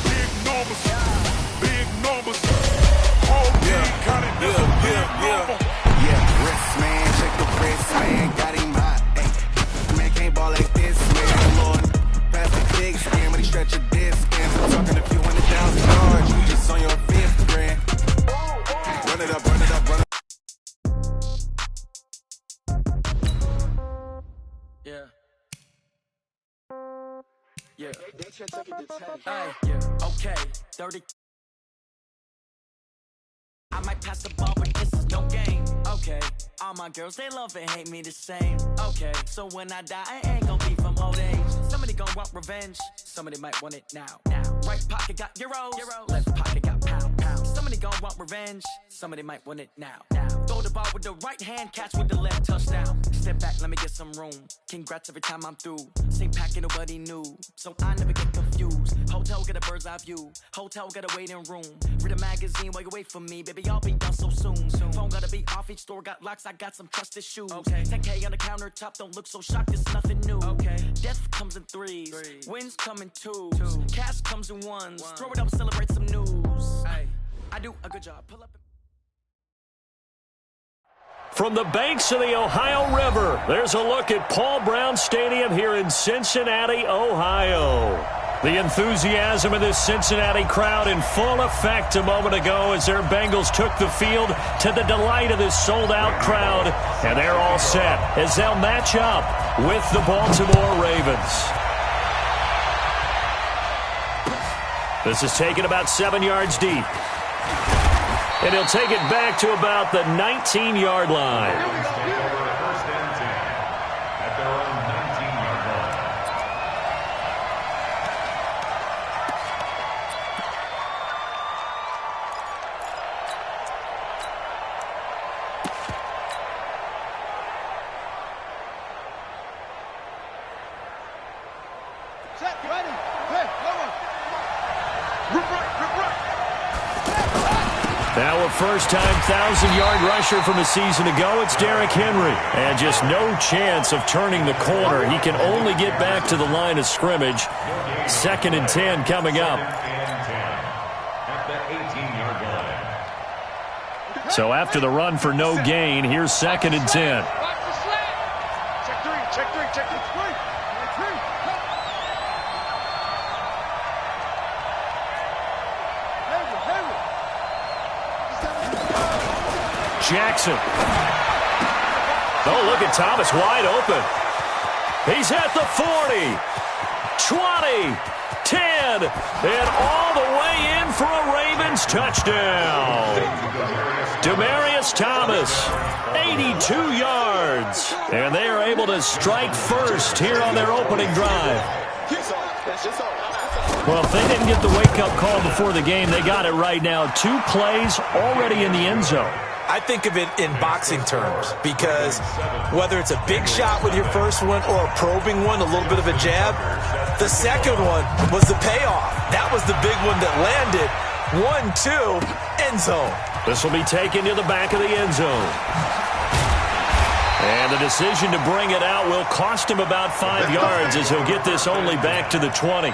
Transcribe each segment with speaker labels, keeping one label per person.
Speaker 1: Big numbers, big numbers. Whole team counted, this a big number.
Speaker 2: Yeah, wrist, man, check the wrist, man. Got him hot, ayy. Man can't ball like this, man. Lord, pass the big skin, but he stretch a disc. I'm talking a few $100,000. You just on your fifth grand. Run it up, run it up, run it up.
Speaker 3: Yeah. Yeah. Yeah. Okay. 30. I might pass the ball, but this is no game. Okay. All my girls, they love and hate me the same. Okay. So when I die, I ain't gonna be from old age. Somebody gonna want revenge. Somebody might want it now. Right pocket got euros. Left pocket got pound. Somebody gonna want revenge. Somebody might want it now. Throw the ball with the right hand, catch with the left, touchdown. Step back, let me get some room. Congrats every time I'm through. Same packet, nobody knew, so I never get confused. Hotel get a bird's eye view. Hotel get a waiting room. Read a magazine while you wait for me, baby. I'll be done so soon. Phone gotta be off. Each store got locks. I got some trusted shoes. Okay. 10K on the countertop. Don't look so shocked. It's nothing new. Okay. Death comes in threes. Wins come in twos. Cash comes in ones. Throw it up, celebrate some news. I do a good job. Pull up.
Speaker 4: From the banks of the Ohio River, there's a look at Paul Brown Stadium here in Cincinnati, Ohio. The enthusiasm of this Cincinnati crowd in full effect a moment ago as their Bengals took the field to the delight of this sold-out crowd. And they're all set as they'll match up with the Baltimore Ravens. This is taken about 7 yards deep. And he'll take it back to about the 19-yard line.
Speaker 5: First and 10 at their own 19-yard line.
Speaker 6: Set, ready, hey,
Speaker 4: Now a first-time 1,000-yard rusher from a season ago, it's Derrick Henry. And just no chance of turning the corner. He can only get back to the line of scrimmage. 2nd and 10 coming up. So after the run for no gain, here's 2nd and 10.
Speaker 6: check three.
Speaker 4: Jackson. Oh, look at Thomas wide open. He's at the 40, 20, 10, and all the way in for a Ravens touchdown. Demaryius Thomas, 82 yards. And they are able to strike first here on their opening drive. Well, if they didn't get the wake-up call before the game, they got it right now. 2 plays already in the end zone.
Speaker 7: I think of it in boxing terms because whether it's a big shot with your first one or a probing one, a little bit of a jab, the second one was the payoff. That was the big one that landed. 1-2, end zone.
Speaker 4: This will be taken to the back of the end zone. And the decision to bring it out will cost him about 5 yards as he'll get this only back to the 20.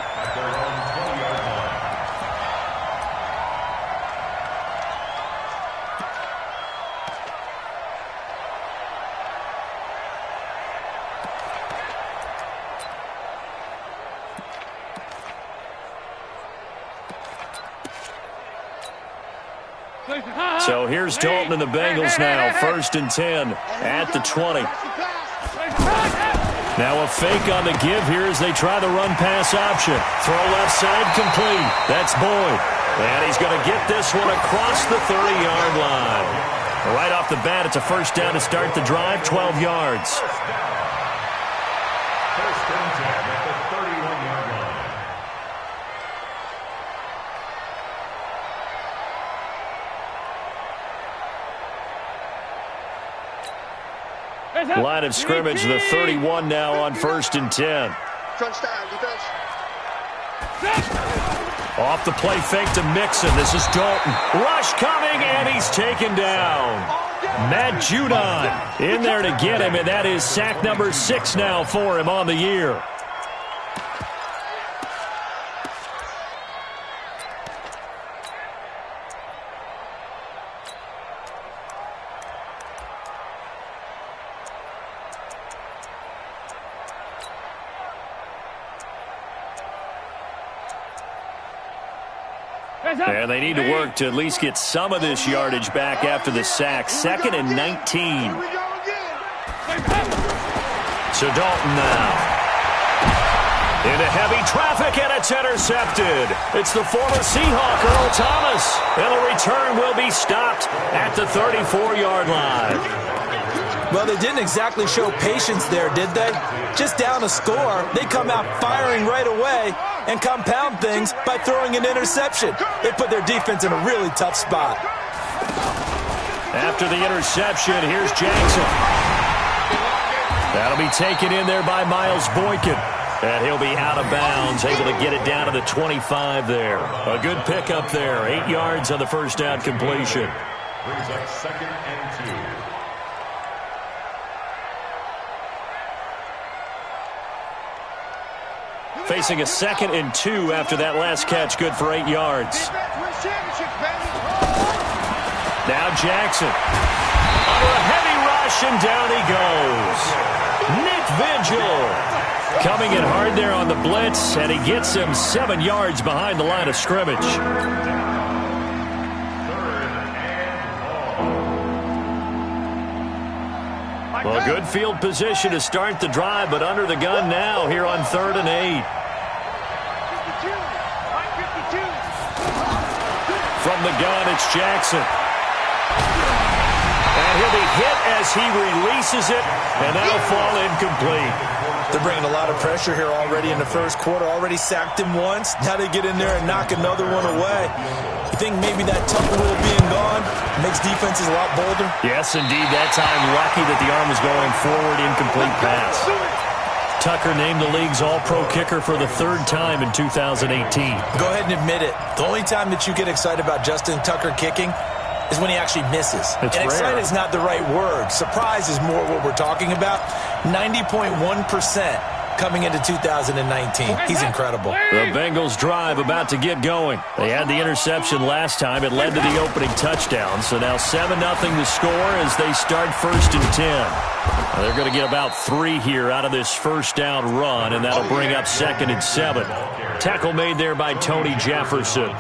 Speaker 4: So here's Dalton and the Bengals now, 1st and 10 at the 20. Now a fake on the give here as they try the run-pass option. Throw left side complete. That's Boyd. And he's going to get this one across the 30-yard line. Right off the bat, it's a first down to start the drive, 12 yards.
Speaker 5: First and 10 at the 31-yard line.
Speaker 4: Line of scrimmage, the 31 now on 1st and 10.
Speaker 6: Crunch down, defense.
Speaker 4: Off the play fake to Mixon. This is Dalton. Rush coming, and he's taken down. Matt Judon in there to get him, and that is sack number 6 now for him on the year. And they need to work to at least get some of this yardage back after the sack. 2nd and 19. So Dalton now. Into heavy traffic, and it's intercepted. It's the former Seahawk, Earl Thomas. And the return will be stopped at the 34-yard line.
Speaker 7: Well, they didn't exactly show patience there, did they? Just down a score, they come out firing right away and compound things by throwing an interception. They put their defense in a really tough spot.
Speaker 4: After the interception, here's Jackson. That'll be taken in there by Miles Boykin. And he'll be out of bounds, able to get it down to the 25 there. A good pickup there. 8 yards on the first down completion.
Speaker 5: Brings up 2nd and 2.
Speaker 4: Facing a 2nd and 2 after that last catch, good for 8 yards. Now Jackson. Under a heavy rush, and down he goes. Nick Vigil coming in hard there on the blitz, and he gets him 7 yards behind the line of scrimmage.
Speaker 5: 3rd and long.
Speaker 4: Well, good field position to start the drive, but under the gun now here on 3rd and 8. From the gun, it's Jackson. And he'll be hit as he releases it, and that'll fall incomplete.
Speaker 7: They're bringing a lot of pressure here already in the first quarter. Already sacked him once. Now they get in there and knock another one away. You think maybe that Tucker will being gone makes defenses a lot bolder?
Speaker 4: Yes, indeed. That time lucky that the arm was going forward, incomplete pass. Tucker named the league's all-pro kicker for the 3rd time in 2018.
Speaker 7: Go ahead and admit it. The only time that you get excited about Justin Tucker kicking is when he actually misses.
Speaker 4: It's
Speaker 7: and
Speaker 4: rare.
Speaker 7: excited is not the right word. Surprise is more what we're talking about. 90.1% coming into 2019. He's incredible.
Speaker 4: The Bengals drive about to get going. They had the interception last time. It led to the opening touchdown. So now 7-0 to score as they start 1st and 10. Now they're going to get about 3 here out of this first down run, and that'll bring up 2nd and 7. Tackle made there by Tony Jefferson.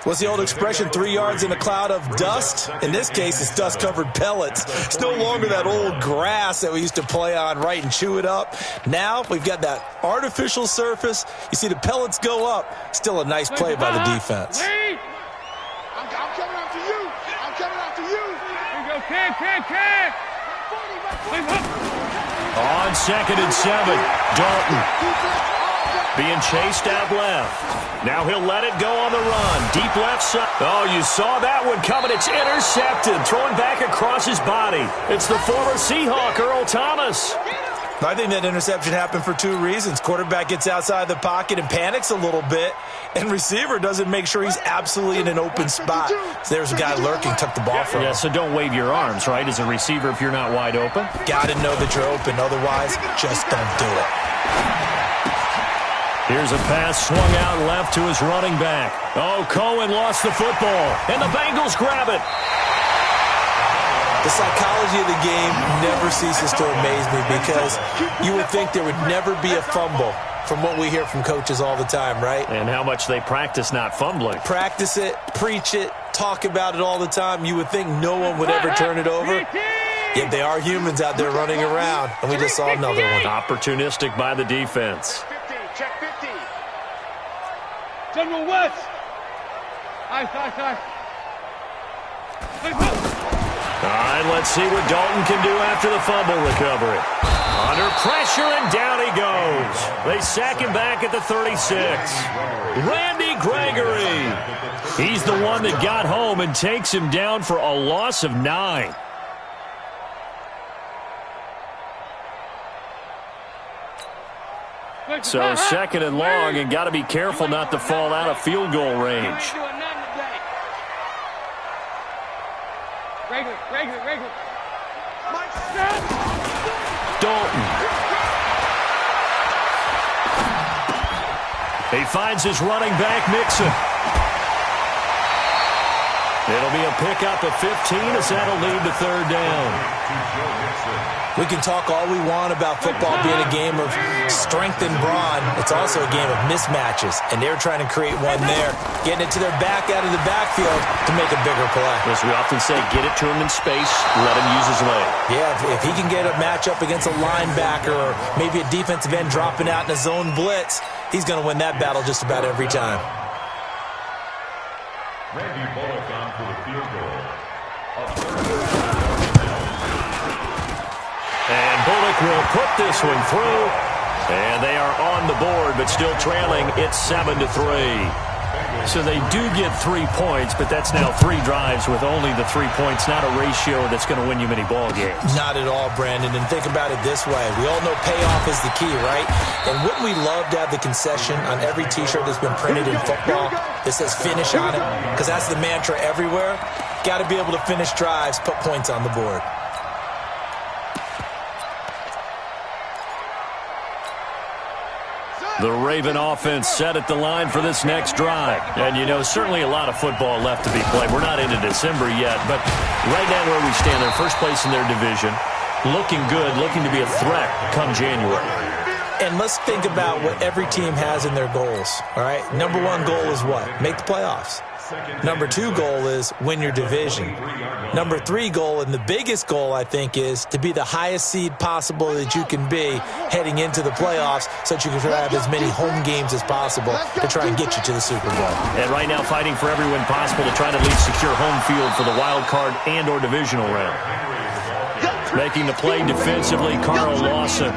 Speaker 7: What's the old expression, 3 yards in a cloud of dust? In this case, it's dust-covered pellets. It's no longer that old grass that we used to play on, right, and chew it up. Now we've got that artificial surface. You see the pellets go up. Still a nice play by the defense.
Speaker 6: I'm coming after you. I'm coming after you.
Speaker 4: On 2nd and 7, Dalton being chased out left. Now he'll let it go on the run. Deep left side. Oh, you saw that one coming. It's intercepted. Thrown back across his body. It's the former Seahawk, Earl Thomas.
Speaker 7: I think that interception happened for 2 reasons. Quarterback gets outside the pocket and panics a little bit, and receiver doesn't make sure he's absolutely in an open spot. So there's a guy lurking, took the ball from him.
Speaker 4: Yeah, so don't wave your arms, right, as a receiver if you're not wide open.
Speaker 7: Got to know that you're open. Otherwise, just don't do it.
Speaker 4: Here's a pass swung out left to his running back. Oh, Cohen lost the football, and the Bengals grab it.
Speaker 7: The psychology of the game never ceases to amaze me because you would think there would never be a fumble from what we hear from coaches all the time, right?
Speaker 4: And how much they practice not fumbling.
Speaker 7: Practice it, preach it, talk about it all the time. You would think no one would ever turn it over. Yet they are humans out there running around, and we just saw another one.
Speaker 4: Opportunistic by the defense.
Speaker 6: 50, check 50.
Speaker 8: General West. Ice.
Speaker 4: All right, let's see what Dalton can do after the fumble recovery. Under pressure, and down he goes. They sack him back at the 36. Randy Gregory. He's the one that got home and takes him down for a loss of 9. So 2nd and long, and got to be careful not to fall out of field goal range.
Speaker 8: Regular.
Speaker 4: Dalton. He finds his running back, Mixon. It'll be a pickup of 15 as that'll lead to third down.
Speaker 7: We can talk all we want about football being a game of strength and brawn. It's also a game of mismatches, and they're trying to create one there, getting it to their back out of the backfield to make a bigger play.
Speaker 4: As we often say, get it to him in space, let him use his leg.
Speaker 7: Yeah, if he can get a matchup against a linebacker or maybe a defensive end dropping out in a zone blitz, he's going to win that battle just about every time.
Speaker 5: Randy Bullock on for the field goal.
Speaker 4: And Bullock will put this one through. And they are on the board, but still trailing. It's 7-3. So they do get 3 points, but that's now 3 drives with only the 3 points, not a ratio that's going to win you many ball games.
Speaker 7: Not at all, Brandon. And think about it this way. We all know payoff is the key, right? And wouldn't we love to have the concession on every T-shirt that's been printed in football that says finish on it? Because that's the mantra everywhere. Got to be able to finish drives, put points on the board.
Speaker 4: The Raven offense set at the line for this next drive. And, you know, certainly a lot of football left to be played. We're not into December yet, but right now where we stand, they're first place in their division, looking good, looking to be a threat come January.
Speaker 7: And let's think about what every team has in their goals, all right? Number 1 goal is what? Make the playoffs. Number 2 goal is win your division. Number 3 goal, and the biggest goal, I think, is to be the highest seed possible that you can be heading into the playoffs so that you can have as many home games as possible to try and get you to the Super Bowl.
Speaker 4: And right now fighting for every win possible to try to at least secure home field for the wild card and or divisional round. Making the play defensively, Carl Lawson.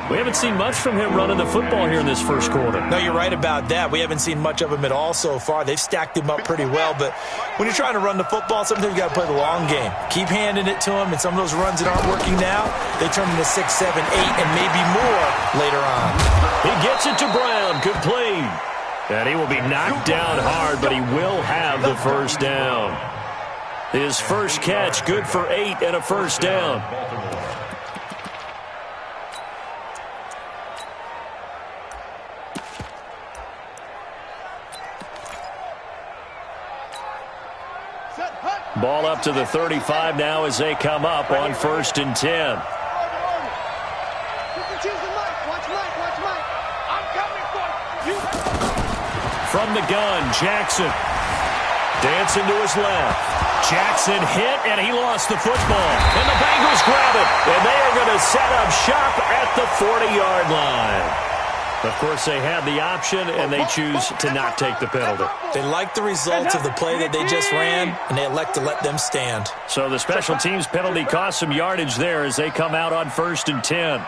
Speaker 4: We haven't seen much from him running the football here in this first quarter.
Speaker 7: No, you're right about that. We haven't seen much of him at all so far. They've stacked him up pretty well, but when you're trying to run the football, sometimes you got to play the long game. Keep handing it to him, and some of those runs that aren't working now, they turn into 6, 7, 8, and maybe more later on.
Speaker 4: He gets it to Brown, complete. And he will be knocked down hard, but he will have the first down. His first catch, good for 8 and a first down. Ball up to the 35 now as they come up on 1st and 10. From the gun, Jackson. Dancing to his left. Jackson hit, and he lost the football. And the Bengals grab it. And they are going to set up shop at the 40-yard line. Of course, they had the option, and they choose to not take the penalty.
Speaker 7: They like the results of the play that they just ran, and they elect to let them stand.
Speaker 4: So the special teams penalty cost some yardage there as they come out on 1st and 10.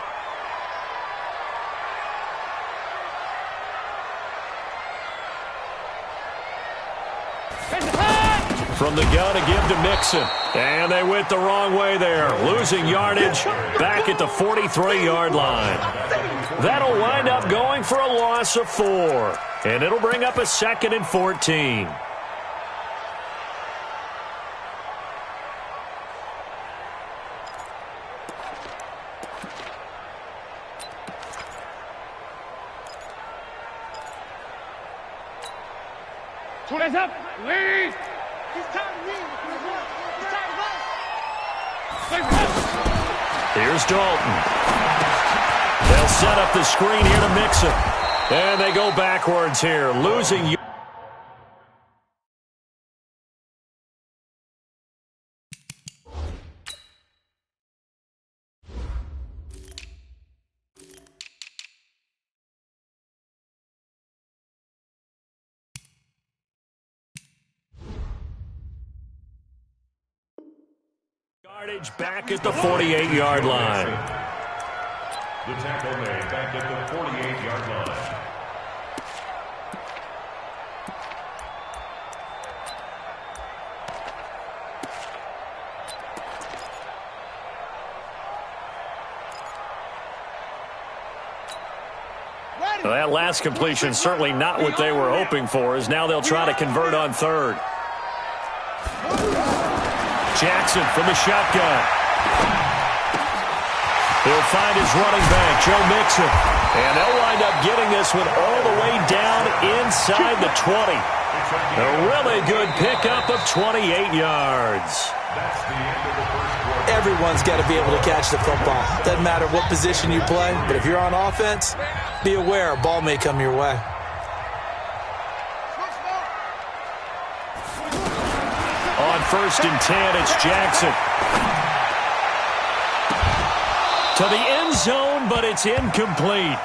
Speaker 4: From the gun, a give to Mixon. And they went the wrong way there. Losing yardage back at the 43-yard line. That'll wind up going for a loss of 4. And it'll bring up a 2nd and 14.
Speaker 8: Hands up, please.
Speaker 4: Here's Dalton. They'll set up the screen here to Mixon. And they go backwards here, losing. Yardage back at the 48-yard line.
Speaker 5: The tackle made back at the 48-yard line.
Speaker 4: Well, that last completion certainly not what they were hoping for, as now they'll try to convert on 3rd. Jackson from the shotgun. He'll find his running back, Joe Mixon. And they'll wind up getting this one all the way down inside the 20. A really good pickup of 28 yards.
Speaker 5: That's the end of the first quarter.
Speaker 7: Everyone's got to be able to catch the football. Doesn't matter what position you play, but if you're on offense, be aware a ball may come your way.
Speaker 4: On 1st and 10, it's Jackson. To the end zone, but it's incomplete.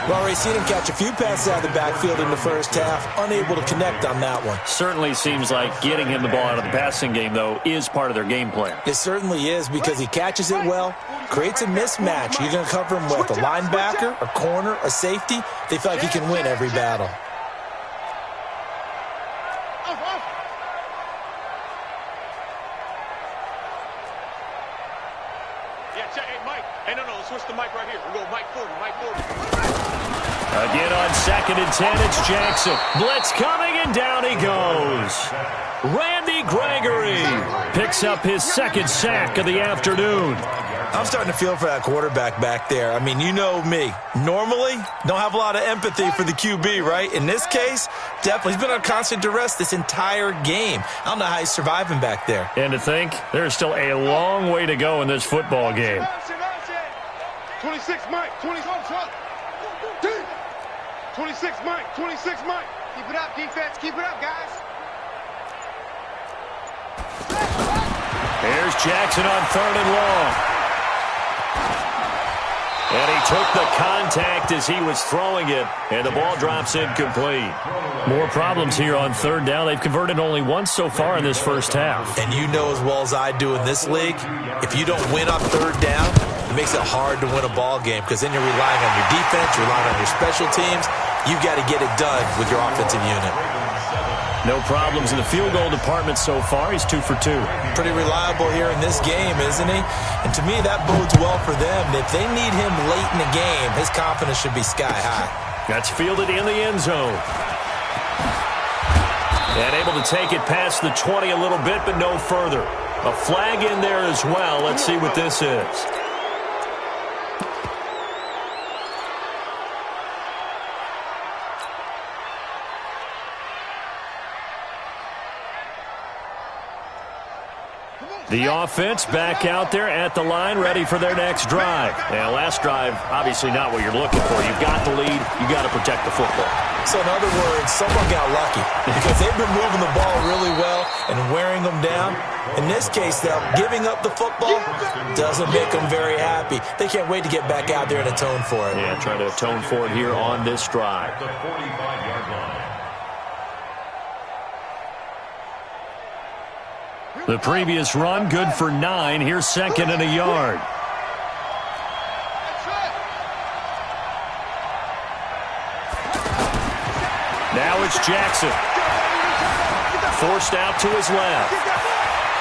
Speaker 7: We've already seen him catch a few passes out of the backfield in the first half, unable to connect on that one.
Speaker 4: Certainly seems like getting him the ball out of the passing game, though, is part of their game plan.
Speaker 7: It certainly is because he catches it well, creates a mismatch. You're going to cover him with a linebacker, a corner, a safety. They feel like he can win every battle.
Speaker 4: Again on 2nd and 10, it's Jackson. Blitz coming, and down he goes. Randy Gregory picks up his 2nd sack of the afternoon.
Speaker 7: I'm starting to feel for that quarterback back there. I mean, you know me. Normally, don't have a lot of empathy for the QB, right? In this case, definitely. He's been on constant duress this entire game. I don't know how he's surviving back there.
Speaker 4: And to think, there's still a long way to go in this football game.
Speaker 6: 26 Mike, 26 Mike, 26 Mike. Keep it up, defense. Keep it up, guys.
Speaker 4: Here's Jackson on 3rd and long. And he took the contact as he was throwing it, and the ball drops incomplete. More problems here on 3rd down. They've converted only once so far in this first half.
Speaker 7: And you know as well as I do in this league, if you don't win on 3rd down, it makes it hard to win a ball game because then you're relying on your defense, you're relying on your special teams. You've got to get it done with your offensive unit.
Speaker 4: No problems in the field goal department so far. He's 2 for 2.
Speaker 7: Pretty reliable here in this game, isn't he? And to me, that bodes well for them. If they need him late in the game, his confidence should be sky high.
Speaker 4: That's fielded in the end zone. And able to take it past the 20 a little bit, but no further. A flag in there as well. Let's see what this is. The offense back out there at the line, ready for their next drive. Now, last drive, obviously not what you're looking for. You've got the lead. You've got to protect the football.
Speaker 7: So, in other words, someone got lucky because they've been moving the ball really well and wearing them down. In this case, though, giving up the football doesn't make them very happy. They can't wait to get back out there and atone for it.
Speaker 4: Yeah, trying to atone for it here on this drive.
Speaker 5: The 45-yard line.
Speaker 4: The previous run, good for 9. Here's 2nd and a yard. Now it's Jackson. Forced out to his left.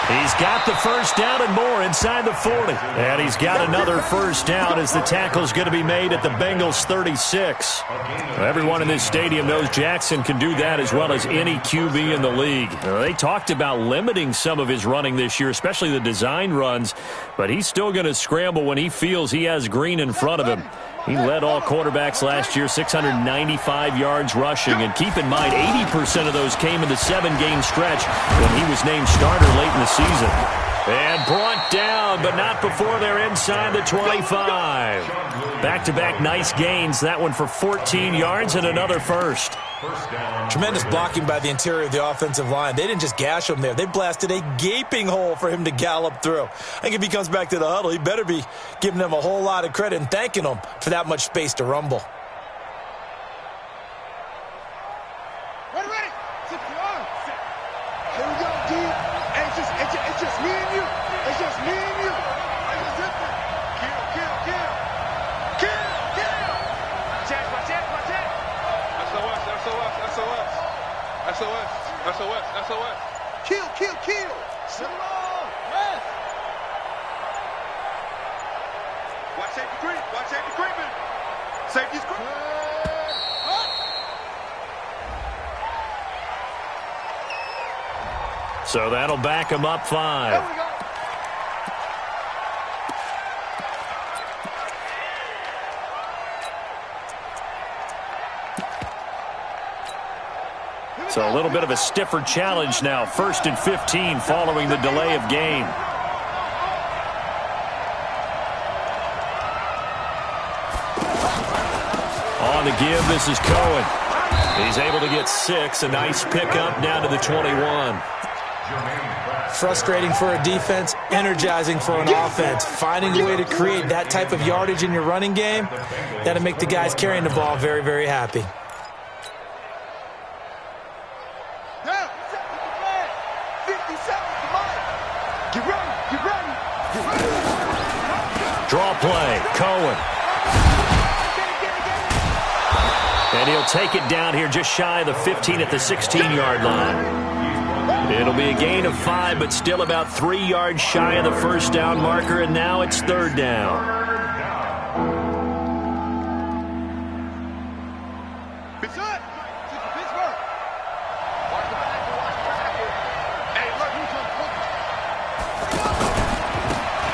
Speaker 4: He's got the first down and more inside the 40. And he's got another first down as the tackle's going to be made at the Bengals 36. Everyone in this stadium knows Jackson can do that as well as any QB in the league. They talked about limiting some of his running this year, especially the design runs, but he's still going to scramble when he feels he has green in front of him. He led all quarterbacks last year, 695 yards rushing. And keep in mind, 80% of those came in the 7-game stretch when he was named starter late in the season. And brought down, but not before they're inside the 25. Back-to-back nice gains. That one for 14 yards and another first.
Speaker 7: Tremendous blocking by the interior of the offensive line. They didn't just gash him there. They blasted a gaping hole for him to gallop through. I think if he comes back to the huddle, he better be giving them a whole lot of credit and thanking them for that much space to rumble.
Speaker 6: Ready. Here we go, D. It's just me and you. It's just me and you. Kill. SOS. Kill. Sit along. Yes. Watch safety creeping. Safety's creeping.
Speaker 4: So that'll back him up 5.
Speaker 6: There we go.
Speaker 4: So a little bit of a stiffer challenge now. 1st and 15 following the delay of game. On the give, this is Cohen. He's able to get 6. A nice pickup down to the 21.
Speaker 7: Frustrating for a defense, energizing for an offense. Finding a way to create that type of yardage in your running game, that'll make the guys carrying the ball very, very happy.
Speaker 4: Draw play, Cohen. And he'll take it down here just shy of the 15 at the 16-yard line. It'll be a gain of 5, but still about 3 yards shy of the first down marker, and now it's 3rd down.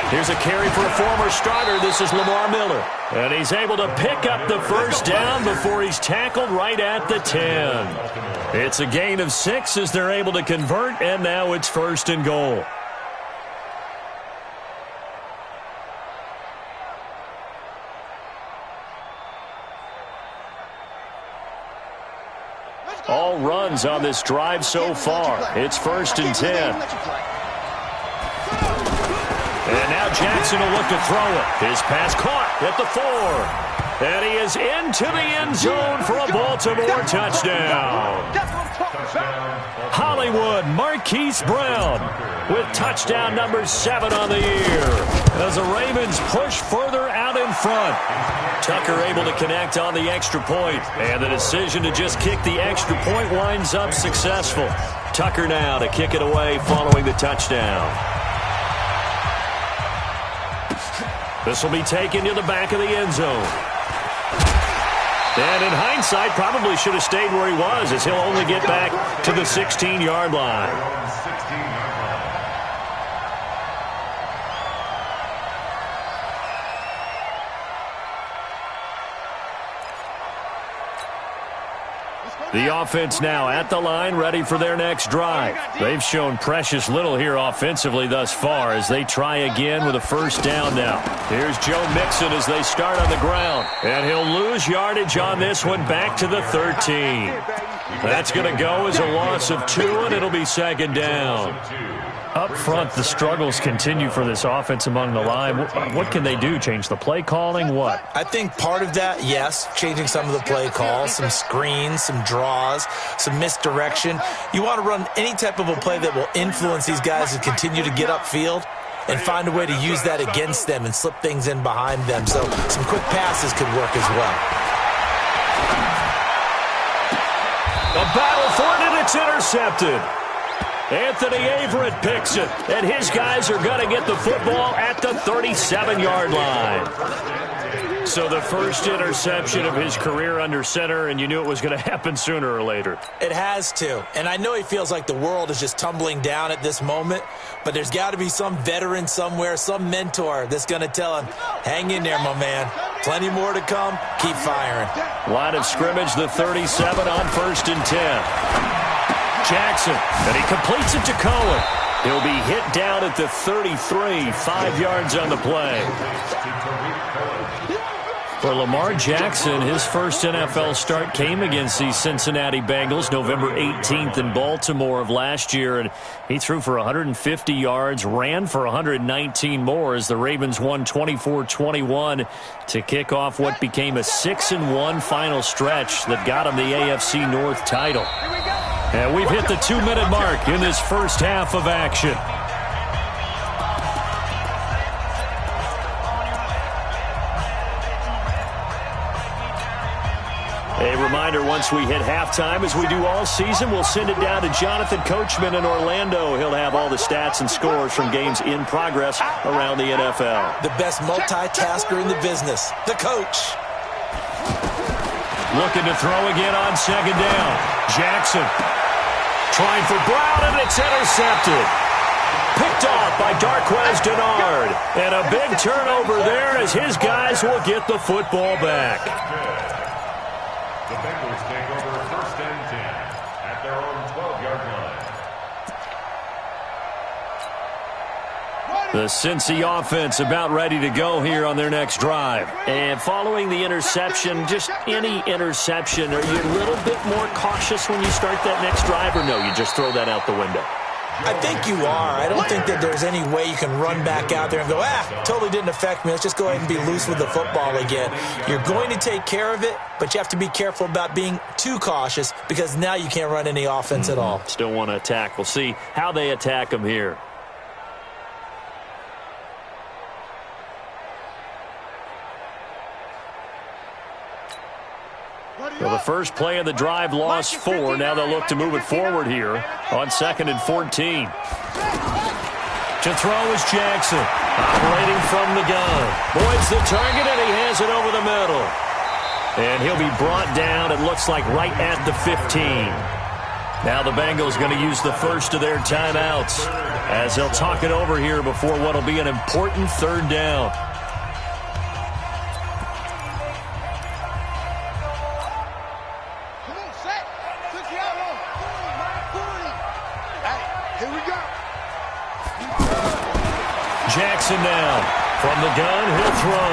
Speaker 4: Here's a carry for a former starter. This is Lamar Miller. And he's able to pick up the first down before he's tackled right at the 10. It's a gain of 6 as they're able to convert, and now it's 1st and goal. All runs on this drive so far. It's 1st and 10. And now Jackson will look to throw it. His pass caught at the 4. And he is into the end zone for a Baltimore touchdown. Hollywood Marquise Brown with touchdown number 7 on the year as the Ravens push further out in front. Tucker able to connect on the extra point, and the decision to just kick the extra point winds up successful. Tucker now to kick it away following the touchdown. This will be taken to the back of the end zone. And in hindsight, probably should have stayed where he was, as he'll only get back to the 16-yard line. The offense now at the line, ready for their next drive. They've shown precious little here offensively thus far as they try again with a first down now. Here's Joe Mixon as they start on the ground. And he'll lose yardage on this one back to the 13. That's going to go as a loss of 2, and it'll be 2nd down. Up front, the struggles continue for this offense among the line. What can they do? Change the play calling? What?
Speaker 7: I think part of that, yes, changing some of the play calls, some screens, some draws, some misdirection. You want to run any type of a play that will influence these guys to continue to get upfield and find a way to use that against them and slip things in behind them. So some quick passes could work as well.
Speaker 4: A battle for it, and it's intercepted. Anthony Averett picks it, and his guys are going to get the football at the 37-yard line. So the first interception of his career under center, and you knew it was going to happen sooner or later.
Speaker 7: It has to, and I know he feels like the world is just tumbling down at this moment, but there's got to be some veteran somewhere, some mentor that's going to tell him, hang in there, my man. Plenty more to come. Keep firing.
Speaker 4: Line of scrimmage, the 37 on 1st and 10. Jackson, and he completes it to Cohen. He'll be hit down at the 33, 5 yards on the play. For Lamar Jackson, his first NFL start came against the Cincinnati Bengals November 18th in Baltimore of last year, and he threw for 150 yards, ran for 119 more as the Ravens won 24-21 to kick off what became a 6-1 final stretch that got him the AFC North title. And we've hit the 2-minute mark in this first half of action. A reminder, once we hit halftime, as we do all season, we'll send it down to Jonathan Coachman in Orlando. He'll have all the stats and scores from games in progress around the NFL.
Speaker 7: The best multitasker in the business, the coach.
Speaker 4: Looking to throw again on 2nd down. Jackson trying for Brown, and it's intercepted. Picked off by Darqueze Dennard. And a big turnover there as his guys will get the football back.
Speaker 5: The Bengals take over 1st and 10 at their own
Speaker 4: The Cincy offense about ready to go here on their next drive. And following the interception, just any interception, are you a little bit more cautious when you start that next drive, or no, you just throw that out the window?
Speaker 7: I think you are. I don't think that there's any way you can run back out there and go, totally didn't affect me. Let's just go ahead and be loose with the football again. You're going to take care of it, but you have to be careful about being too cautious because now you can't run any offense at all.
Speaker 4: Still want to attack. We'll see how they attack them here. Well, the first play of the drive lost 4. Now they'll look to move it forward here on 2nd and 14. To throw is Jackson. Operating from the gun. Boyd's the target, and he has it over the middle. And he'll be brought down, it looks like, right at the 15. Now the Bengals going to use the first of their timeouts as they'll talk it over here before what will be an important 3rd down. Jackson now. From the gun, he'll throw.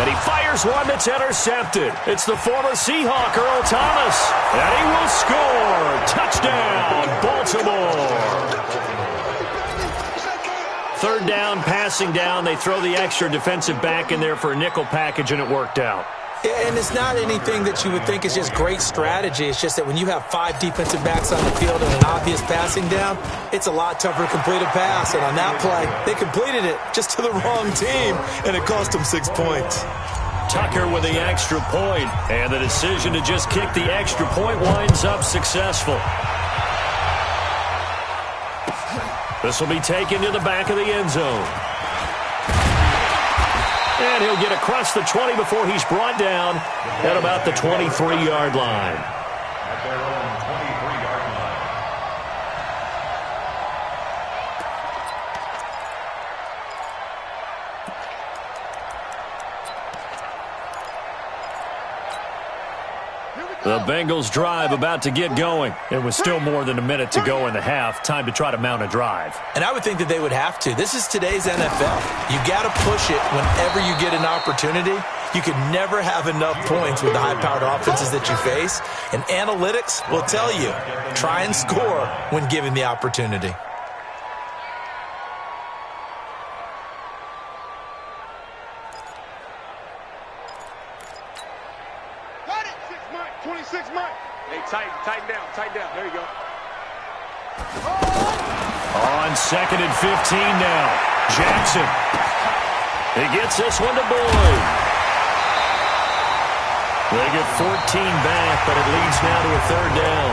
Speaker 4: And he fires one that's intercepted. It's the former Seahawk, Earl Thomas. And he will score. Touchdown, Baltimore. 3rd down, passing down. They throw the extra defensive back in there for a nickel package, and it worked out.
Speaker 7: And it's not anything that you would think is just great strategy. It's just that when you have 5 defensive backs on the field and an obvious passing down, it's a lot tougher to complete a pass. And on that play, they completed it just to the wrong team, and it cost them 6 points.
Speaker 4: Tucker with the extra point, and the decision to just kick the extra point winds up successful. This will be taken to the back of the end zone. And he'll get across the 20 before he's brought down at about the 23-yard line.
Speaker 5: At their own 23-yard line.
Speaker 4: The Bengals drive about to get going. It was still more than a minute to go in the half. Time to try to mount a drive.
Speaker 7: And I would think that they would have to. This is today's NFL. You got to push it whenever you get an opportunity. You can never have enough points with the high-powered offenses that you face. And analytics will tell you, try and score when given the opportunity.
Speaker 6: Tighten down. There you go.
Speaker 4: On 2nd and 15 now. Jackson. He gets this one to Boyd. They get 14 back, but it leads now to a 3rd down.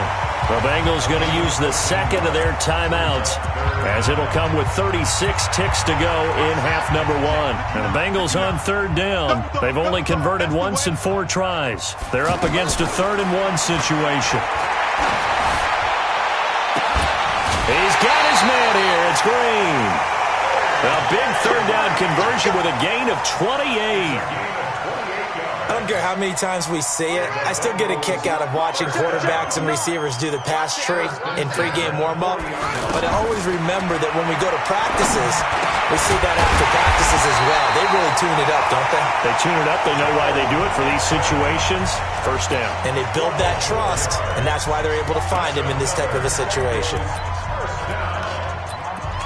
Speaker 4: The Bengals going to use the 2nd of their timeouts as it'll come with 36 ticks to go in half number 1. And the Bengals on 3rd down. They've only converted once in 4 tries. They're up against a 3rd and 1 situation. He's got his man here. It's Green. A big 3rd down conversion with a gain of 28.
Speaker 7: I don't care how many times we see it. I still get a kick out of watching quarterbacks and receivers do the pass tree in pregame warm-up. But I always remember that when we go to practices, we see that after practices as well. They really tune it up, don't they?
Speaker 4: They tune it up. They know why they do it for these situations. 1st down.
Speaker 7: And they build that trust, and that's why they're able to find him in this type of a situation.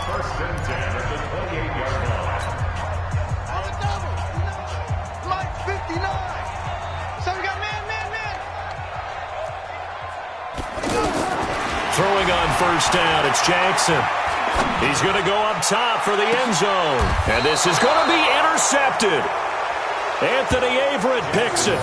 Speaker 5: First and 10 at the 28-yard line.
Speaker 6: Like 59. So we got man.
Speaker 4: Throwing on 1st down, it's Jackson. He's going to go up top for the end zone. And this is going to be intercepted. Anthony Averett picks it.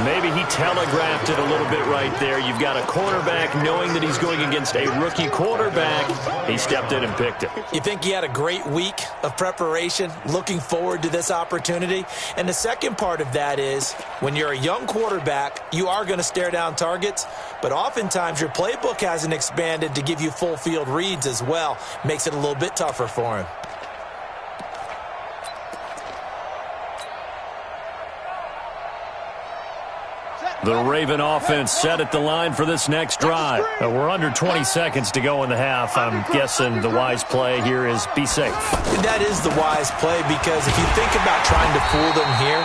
Speaker 4: Maybe he telegraphed it a little bit right there. You've got a cornerback knowing that he's going against a rookie quarterback. He stepped in and picked it.
Speaker 7: You think he had a great week of preparation, looking forward to this opportunity? And the second part of that is, when you're a young quarterback, you are going to stare down targets, but oftentimes your playbook hasn't expanded to give you full field reads as well. Makes it a little bit tougher for him.
Speaker 4: The Raven offense set at the line for this next drive. We're under 20 seconds to go in the half. I'm guessing the wise play here is be safe.
Speaker 7: That is the wise play, because if you think about trying to fool them here,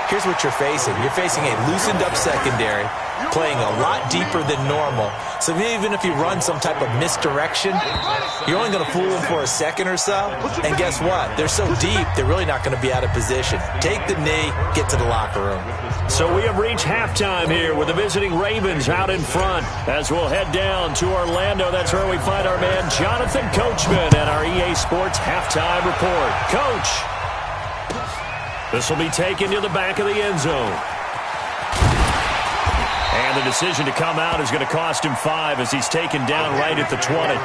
Speaker 7: here's what you're facing. You're facing a loosened-up secondary, playing a lot deeper than normal. So even if you run some type of misdirection, you're only going to fool them for a second or so. And guess what? They're so deep, they're really not going to be out of position. Take the knee, get to the locker room.
Speaker 4: So we have reached halftime here with the visiting Ravens out in front. As we'll head down to Orlando, that's where we find our man Jonathan Coachman and our EA Sports Halftime Report. Coach, this will be taken to the back of the end zone. And the decision to come out is going to cost him 5 as he's taken down right at the 20.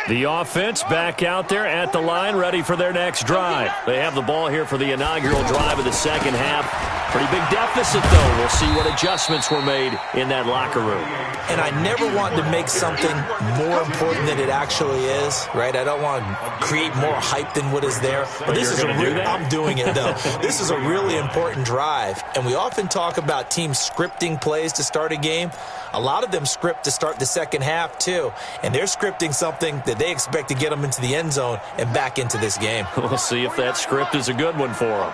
Speaker 4: The offense back out there at the line, ready for their next drive. They have the ball here for the inaugural drive of the second half. Pretty big deficit, though. We'll see what adjustments were made in that locker room.
Speaker 7: And I never want to make something more important than it actually is, right? I don't want to create more hype than what is there. But this is I'm doing it, though. This is a really important drive. And we often talk about teams scripting plays to start a game. A lot of them script to start the second half, too. And they're scripting something that they expect to get them into the end zone and back into this game.
Speaker 4: We'll see if that script is a good one for them.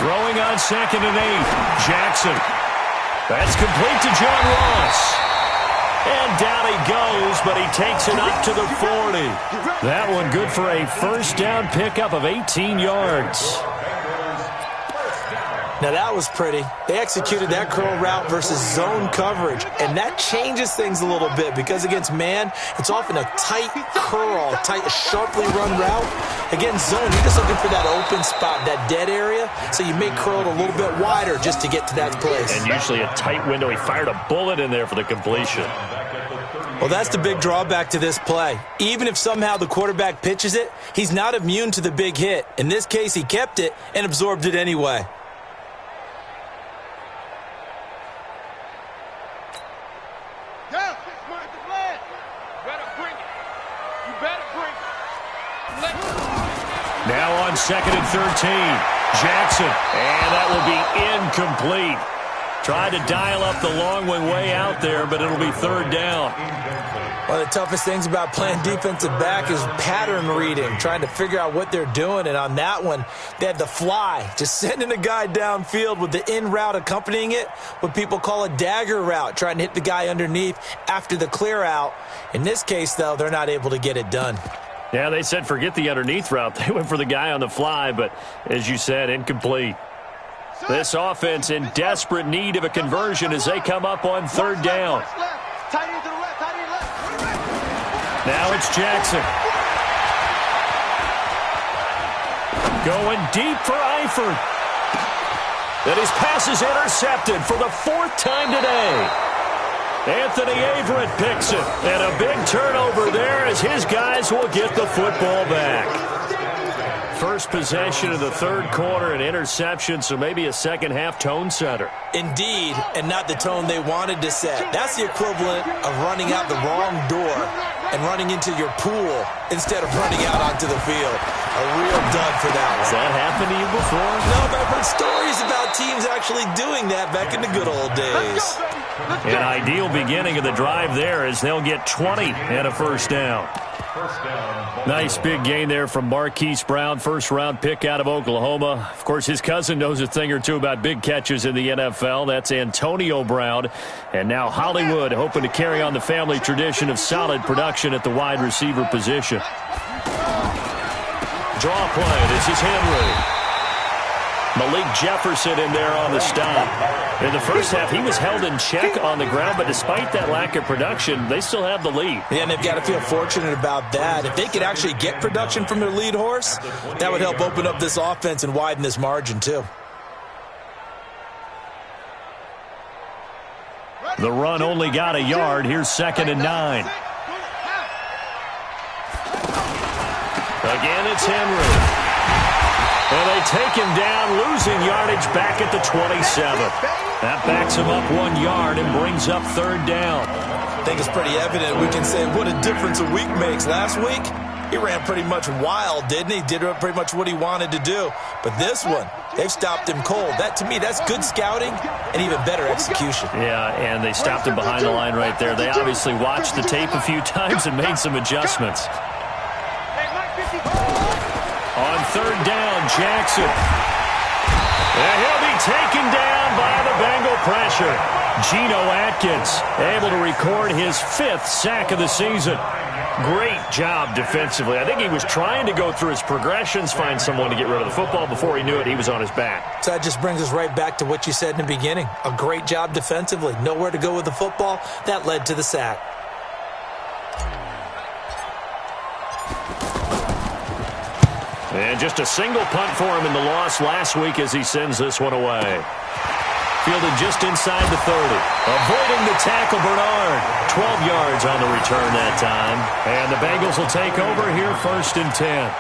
Speaker 4: Throwing on 2nd and 8. Jackson. That's complete to John Ross. And down he goes, but he takes it up to the 40. That one good for a first down pickup of 18 yards.
Speaker 7: Now, that was pretty. They executed that curl route versus zone coverage, and that changes things a little bit because against man, it's often a tight curl, tight, sharply run route. Against zone, you're just looking for that open spot, that dead area, so you may curl it a little bit wider just to get to that place.
Speaker 4: And usually a tight window. He fired a bullet in there for the completion.
Speaker 7: Well, that's the big drawback to this play. Even if somehow the quarterback pitches it, he's not immune to the big hit. In this case, he kept it and absorbed it anyway.
Speaker 4: Now on 2nd and 13, Jackson, and that will be incomplete. Tried to dial up the long way out there, but it'll be 3rd down.
Speaker 7: One of the toughest things about playing defensive back is pattern reading, trying to figure out what they're doing. And on that one, they had the fly, just sending a guy downfield with the in route accompanying it, what people call a dagger route, trying to hit the guy underneath after the clear out. In this case, though, they're not able to get it done.
Speaker 4: Yeah, they said forget the underneath route. They went for the guy on the fly, but as you said, incomplete. This offense in desperate need of a conversion as they come up on 3rd down. Now it's Jackson. Going deep for Eifert. And his pass is intercepted for the 4th time today. Anthony Averett picks it. And a big turnover there as his guys will get the football back. First possession of the 3rd quarter, an interception, so maybe a second-half tone setter.
Speaker 7: Indeed, and not the tone they wanted to set. That's the equivalent of running out the wrong door and running into your pool instead of running out onto the field. A real dud for that one.
Speaker 4: Has that happened to you before?
Speaker 7: No, but I've heard stories about teams actually doing that back in the good old days.
Speaker 4: An ideal beginning of the drive there as they'll get 20 and a first down. Nice big gain there from Marquise Brown, first-round pick out of Oklahoma. Of course, his cousin knows a thing or two about big catches in the NFL. That's Antonio Brown. And now Hollywood hoping to carry on the family tradition of solid production at the wide receiver position. Draw play. This is Henry. Malik Jefferson in there on the stop. In the first half, he was held in check on the ground, but despite that lack of production, they still have the lead.
Speaker 7: Yeah, and they've got to feel fortunate about that. If they could actually get production from their lead horse, that would help open up this offense and widen this margin, too.
Speaker 4: The run only got a yard. Here's 2nd and 9. Again, it's Henry. And they take him down, losing yardage back at the 27. That backs him up 1 yard and brings up third down.
Speaker 7: I think it's pretty evident. We can say what a difference a week makes. Last week, he ran pretty much wild, didn't he? Did pretty much what he wanted to do. But this one, they've stopped him cold. That, to me, that's good scouting and even better execution.
Speaker 4: Yeah, and they stopped him behind the line right there. They obviously watched the tape a few times and made some adjustments. On third down, Jackson. And he'll be taken down by the Bengal pressure. Geno Atkins able to record his 5th sack of the season. Great job defensively. I think he was trying to go through his progressions, find someone to get rid of the football. Before he knew it, he was on his back.
Speaker 7: So that just brings us right back to what you said in the beginning. A great job defensively. Nowhere to go with the football. That led to the sack.
Speaker 4: And just a single punt for him in the loss last week as he sends this one away. Fielded just inside the 30. Avoiding the tackle, Bernard. 12 yards on the return that time. And the Bengals will take over here 1st and 10.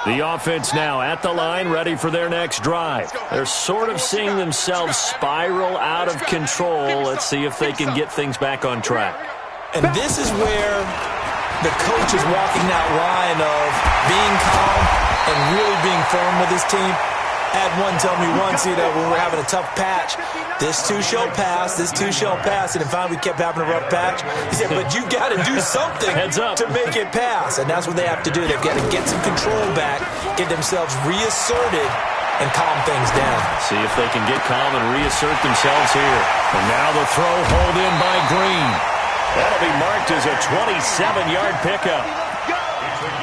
Speaker 4: The offense now at the line, ready for their next drive. They're sort of seeing themselves spiral out of control. Let's see if they can get things back on track.
Speaker 7: And this is where the coach is walking that line of being calm and really being firm with his team. I had one tell me once, when we were having a tough patch, this too shall pass, this too shall pass. And finally we kept having a rough patch. He said, but you got to do something to make it pass. And that's what they have to do. They've got to get some control back, get themselves reasserted, and calm things down.
Speaker 4: See if they can get calm and reassert themselves here. And now the throw hauled in by Green. That'll be marked as a 27-yard pickup.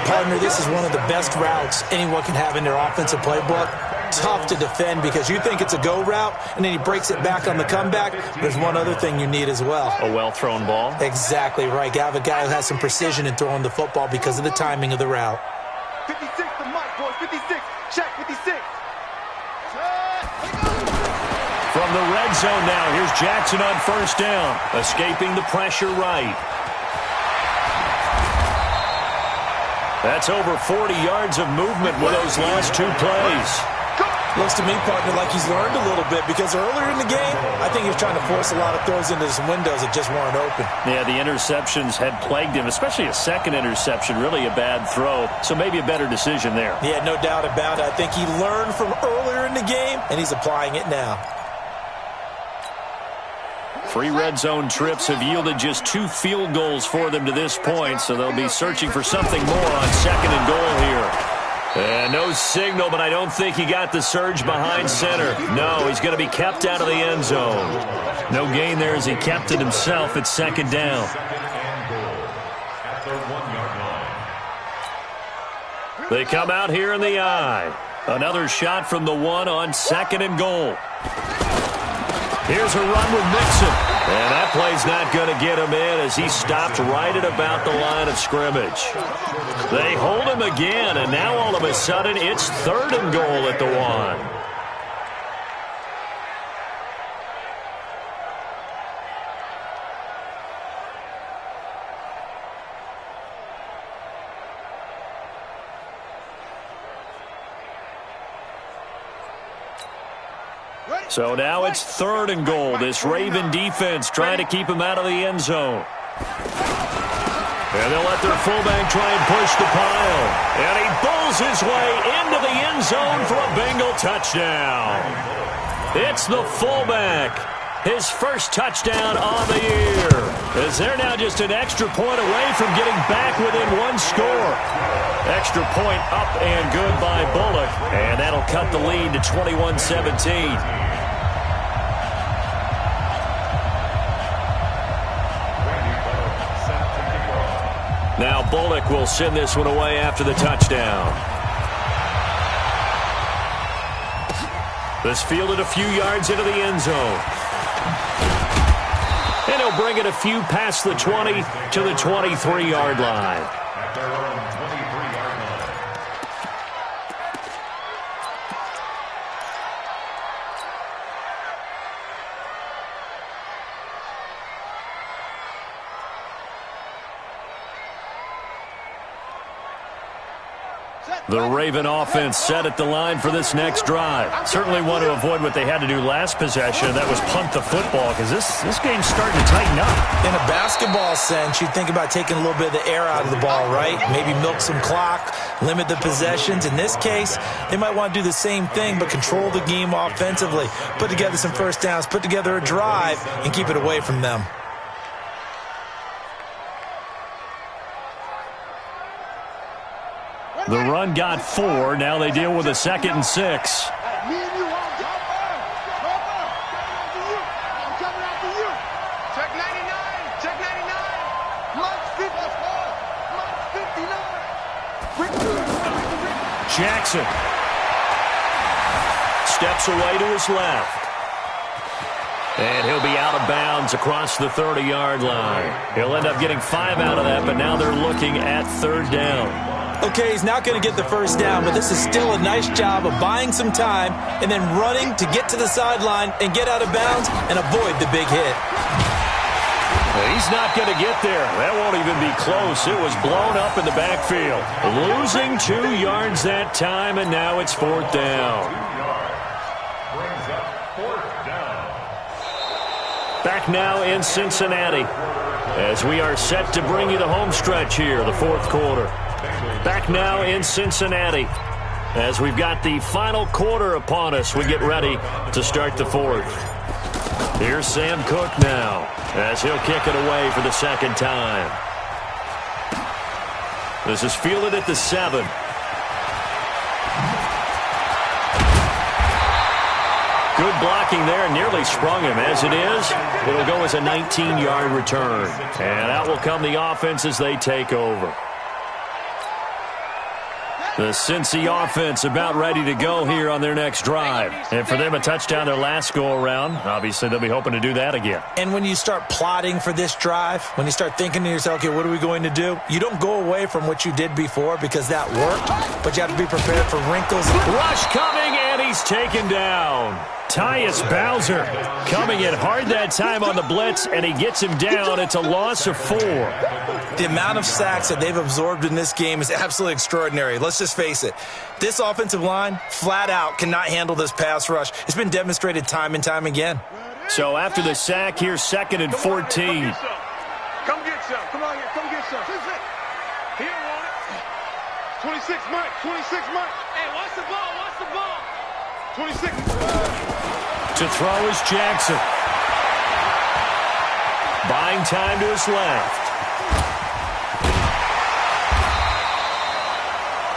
Speaker 7: Partner, this is one of the best routes anyone can have in their offensive playbook. Tough to defend because you think it's a go route, and then he breaks it back on the comeback. There's one other thing you need as well.
Speaker 4: A well-thrown ball.
Speaker 7: Exactly right. You have a guy who has some precision in throwing the football because of the timing of the route.
Speaker 6: 56, the mic, boys. 56. Check 56.
Speaker 4: From the red zone now, here's Jackson on 1st down. Escaping the pressure right. That's over 40 yards of movement with those last 2 plays.
Speaker 7: Looks to me, partner, like he's learned a little bit because earlier in the game, I think he was trying to force a lot of throws into some windows that just weren't open.
Speaker 4: Yeah, the interceptions had plagued him, especially a second interception, really a bad throw. So maybe a better decision there.
Speaker 7: Yeah, no doubt about it. I think he learned from earlier in the game, and he's applying it now.
Speaker 4: 3 red zone trips have yielded just 2 field goals for them to this point, so they'll be searching for something more on 2nd and goal here. And no signal, but I don't think he got the surge behind center. No, he's going to be kept out of the end zone. No gain there as he kept it himself at 2nd down. They come out here in the eye. Another shot from the 1 on 2nd and goal. Here's a run with Mixon. And that play's not going to get him in as he stopped right at about the line of scrimmage. They hold him again, and now all of a sudden it's 3rd and goal at the 1. So now it's 3rd and goal. This Raven defense trying to keep him out of the end zone. And they'll let their fullback try and push the pile. And he bulls his way into the end zone for a Bengal touchdown. It's the fullback. His first touchdown on the year. As they're now just an extra point away from getting back within 1 score. Extra point up and good by Bullock. And that'll cut the lead to 21-17. Now Bullock will send this one away after the touchdown. This fielded a few yards into the end zone. And he'll bring it a few past the 20 to the 23-yard line. The Raven offense set at the line for this next drive. Certainly want to avoid what they had to do last possession. That was punt the football, because this game's starting to tighten up.
Speaker 7: In a basketball sense, you think about taking a little bit of the air out of the ball, right? Maybe milk some clock, limit the possessions. In this case, they might want to do the same thing, but control the game offensively. Put together some first downs, put together a drive, and keep it away from them.
Speaker 4: The run got 4. Now they deal with a 2nd and 6.
Speaker 6: Me and you, I'm coming after you. Check 99. Check 99. Mike 59.
Speaker 4: Jackson steps away to his left. And he'll be out of bounds across the 30-yard line. He'll end up getting 5 out of that, but now they're looking at 3rd down.
Speaker 7: Okay, he's not going to get the first down, but this is still a nice job of buying some time and then running to get to the sideline and get out of bounds and avoid the big hit.
Speaker 4: He's not going to get there. That won't even be close. It was blown up in the backfield. Losing 2 yards that time, and now it's 4th down.
Speaker 5: Brings up 4th down.
Speaker 4: Back now in Cincinnati as we are set to bring you the home stretch here, the 4th quarter. Back now in Cincinnati as we've got the final quarter upon us. We get ready to start the 4th. Here's Sam Cook now as he'll kick it away for the 2nd time. This is fielded at the 7. Good blocking there, nearly sprung him. As it is, it'll go as a 19-yard return. And out will come the offense as they take over. The Cincy offense about ready to go here on their next drive. And for them, a touchdown their last go-around. Obviously, they'll be hoping to do that again.
Speaker 7: And when you start plotting for this drive, when you start thinking to yourself, okay, what are we going to do? You don't go away from what you did before because that worked, but you have to be prepared for wrinkles.
Speaker 4: Rush coming, and he's taken down. Tyus Bowser coming in hard that time on the blitz, and he gets him down. It's a loss of 4.
Speaker 7: The amount of sacks that they've absorbed in this game is absolutely extraordinary. Let's just face it. This offensive line, flat out, cannot handle this pass rush. It's been demonstrated time and time again.
Speaker 4: So after the sack, here's 2nd and 14.
Speaker 6: Come get some. Come on here. Come get some. He don't want it. 26, Mike. 26, Mike. Hey, watch the ball. Watch the ball. 26.
Speaker 4: To throw is Jackson. Buying time to his left.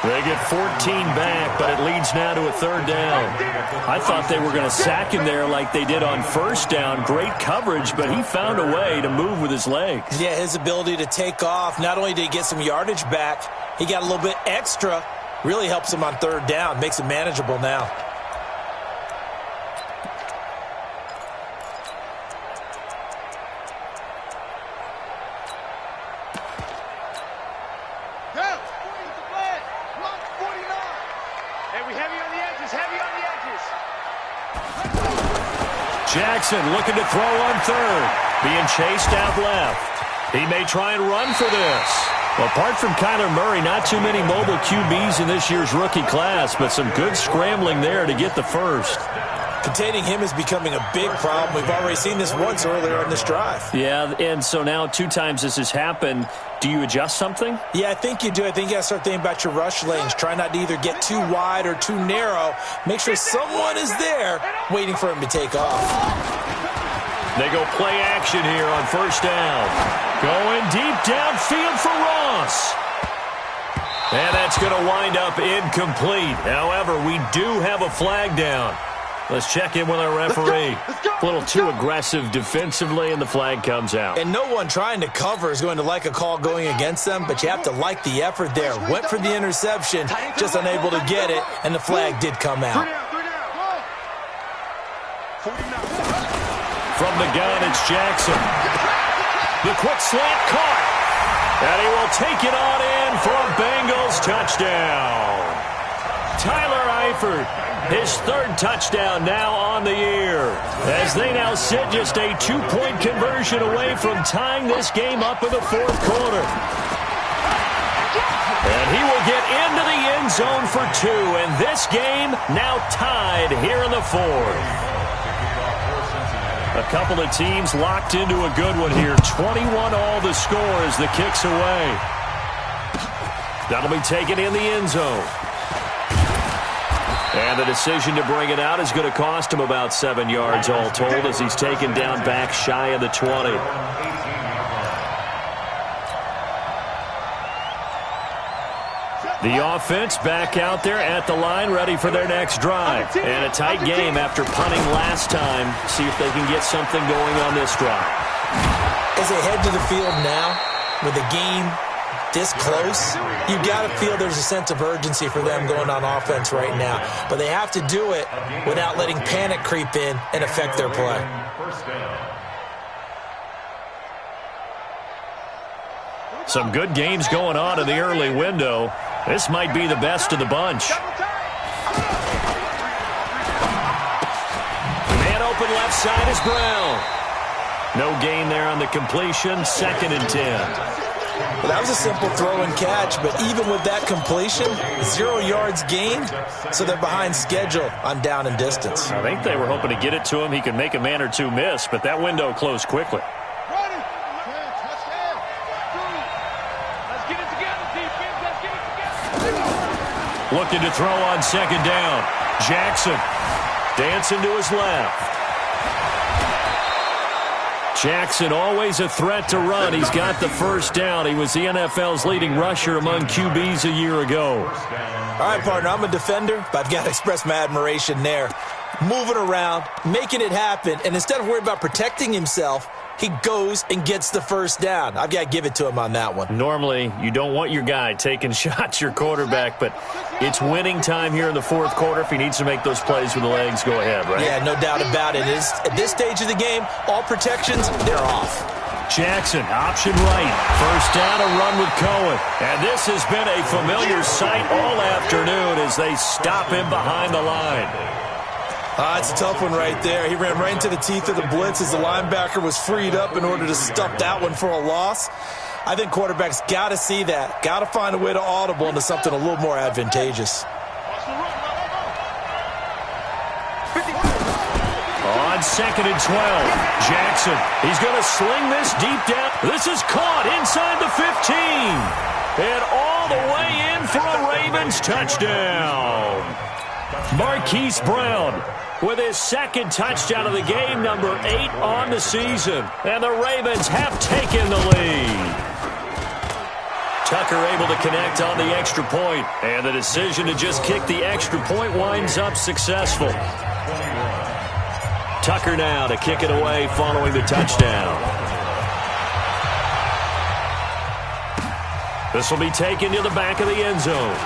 Speaker 4: They get 14 back, but it leads now to a 3rd down. I thought they were going to sack him there like they did on 1st down. Great coverage, but he found a way to move with his legs.
Speaker 7: Yeah, his ability to take off, not only did he get some yardage back, he got a little bit extra. Really helps him on 3rd down, makes it manageable now.
Speaker 4: Jackson looking to throw on 3rd. Being chased out left. He may try and run for this. Well, apart from Kyler Murray, not too many mobile QBs in this year's rookie class, but some good scrambling there to get the first.
Speaker 7: Containing him is becoming a big problem. We've already seen this once earlier in this drive.
Speaker 4: Yeah, and so now 2 times this has happened. Do you adjust something?
Speaker 7: Yeah, I think you do. I think you got to start thinking about your rush lanes. Try not to either get too wide or too narrow. Make sure someone is there waiting for him to take off.
Speaker 4: They go play action here on 1st down. Going deep downfield for Ross. And that's going to wind up incomplete. However, we do have a flag down. Let's check in with our referee. A little too aggressive defensively, and the flag comes out.
Speaker 7: And no one trying to cover is going to like a call going against them, but you have to like the effort there. Went for the interception, just unable to get it, and the flag did come out.
Speaker 4: From the gun, it's Jackson. The quick slant caught. And he will take it on in for a Bengals touchdown. Tyler Eifert, his 3rd touchdown now on the year, as they now sit just a 2-point conversion away from tying this game up in the 4th quarter. And he will get into the end zone for 2. And this game now tied here in the 4th. A couple of teams locked into a good one here. 21 all the score as the kick's away. That'll be taken in the end zone. And the decision to bring it out is going to cost him about 7 yards all told as he's taken down back shy of the 20. The offense back out there at the line, ready for their next drive. And a tight game after punting last time. See if they can get something going on this drive.
Speaker 7: As they head to the field now, with the game this close, you've got to feel there's a sense of urgency for them going on offense right now. But they have to do it without letting panic creep in and affect their play.
Speaker 4: Some good games going on in the early window. This might be the best of the bunch. Man open left side is Brown. No gain there on the completion. 2nd and 10.
Speaker 7: Well, that was a simple throw and catch, but even with that completion, 0 yards gained, so they're behind schedule on down and distance.
Speaker 4: I think they were hoping to get it to him. He could make a man or two miss, but that window closed quickly. Looking to throw on 2nd down. Jackson dancing to his left. Jackson always a threat to run. He's got the first down. He was the NFL's leading rusher among QBs a year ago.
Speaker 7: All right, partner, I'm a defender, but I've got to express my admiration there. Moving around, making it happen, and instead of worrying about protecting himself, he goes and gets the first down. I've got to give it to him on that one.
Speaker 4: Normally, you don't want your guy taking shots, your quarterback, but it's winning time here in the 4th quarter. If he needs to make those plays with the legs, go ahead, right?
Speaker 7: Yeah, no doubt about it. At this stage of the game, all protections, they're off.
Speaker 4: Jackson, option right. First down, a run with Cohen. And this has been a familiar sight all afternoon as they stop him behind the line.
Speaker 7: It's a tough one right there. He ran right into the teeth of the blitz as the linebacker was freed up in order to stuff that one for a loss. I think quarterbacks got to see that. Got to find a way to audible into something a little more advantageous.
Speaker 4: On 2nd and 12, Jackson. He's going to sling this deep down. This is caught inside the 15. And all the way in for a Ravens touchdown. Marquise Brown with his 2nd touchdown of the game, number 8 on the season. And the Ravens have taken the lead. Tucker able to connect on the extra point. And the decision to just kick the extra point winds up successful. Tucker now to kick it away following the touchdown. This will be taken to the back of the end zone.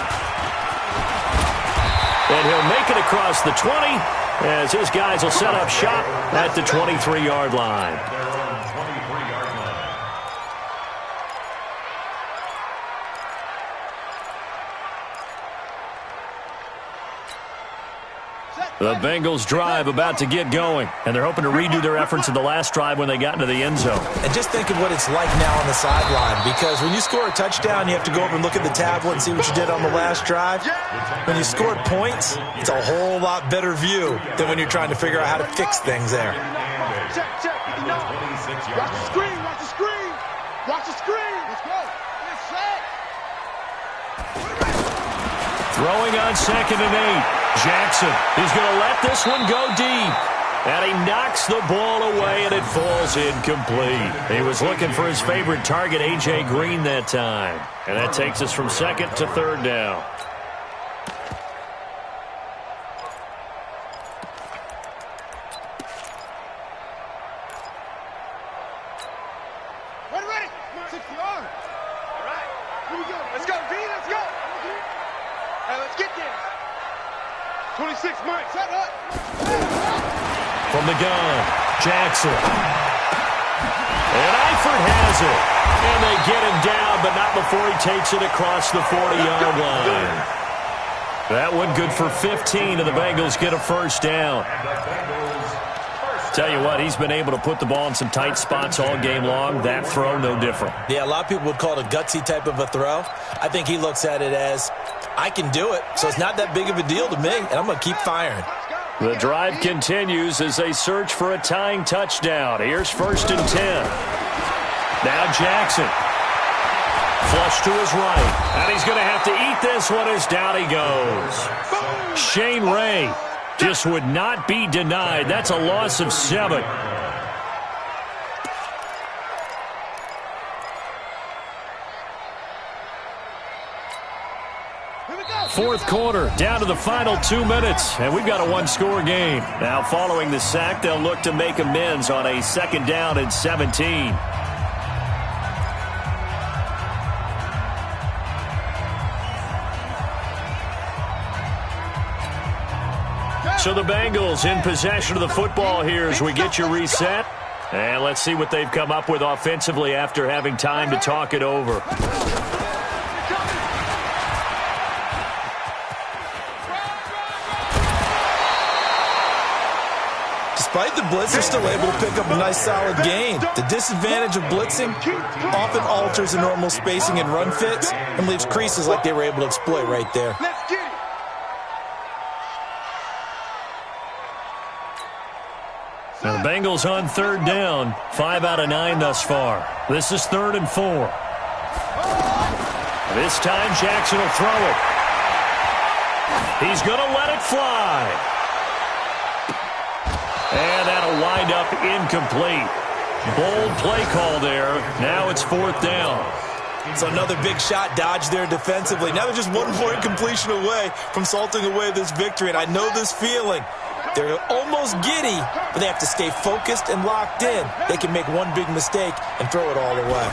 Speaker 4: And he'll make it across the 20 as his guys will set up shop at the 23-yard line. The Bengals drive about to get going, and they're hoping to redo their efforts in the last drive when they got into the end zone.
Speaker 7: And just think of what it's like now on the sideline, because when you score a touchdown, you have to go over and look at the tablet and see what you did on the last drive. When you scored points, it's a whole lot better view than when you're trying to figure out how to fix things there.
Speaker 6: Check. Watch the screen. Watch the screen. Let's go. Get set.
Speaker 4: Throwing on 2nd and 8. Jackson, he's going to let this one go deep. And he knocks the ball away, and it falls incomplete. He was looking for his favorite target, A.J. Green, that time. And that takes us from 2nd to 3rd down.
Speaker 6: Ready. 60 yards. All right. Here we go. Let's go, D. Let's go. Hey, let's get this. 26, Mike. Set up.
Speaker 4: From the gun, Jackson. And Eifert has it. And they get him down, but not before he takes it across the 40-yard line. That one good for 15, and the Bengals get a first down. Tell you what, he's been able to put the ball in some tight spots all game long. That throw, no different.
Speaker 7: Yeah, a lot of people would call it a gutsy type of a throw. I think he looks at it as, I can do it, so it's not that big of a deal to me, and I'm going to keep firing.
Speaker 4: The drive continues as they search for a tying touchdown. Here's 1st and 10. Now Jackson. Flush to his right. And he's going to have to eat this one as down he goes. Shane Ray just would not be denied. That's a loss of 7. Fourth quarter, down to the final 2 minutes, and we've got a one-score game. Now, following the sack, they'll look to make amends on a 2nd down and 17. So the Bengals in possession of the football here as we get you reset. And let's see what they've come up with offensively after having time to talk it over.
Speaker 7: Despite the blitz, they're still able to pick up a nice solid gain. The disadvantage of blitzing often alters the normal spacing and run fits and leaves creases like they were able to exploit right there.
Speaker 4: Now the Bengals on 3rd down, 5 out of 9 thus far. This is 3rd and 4. This time Jackson will throw it. He's going to let it fly. And that'll wind up incomplete. Bold play call there. Now it's 4th down.
Speaker 7: So another big shot dodged there defensively. Now they're just 1 more incompletion away from salting away this victory. And I know this feeling. They're almost giddy, but they have to stay focused and locked in. They can make one big mistake and throw it all away.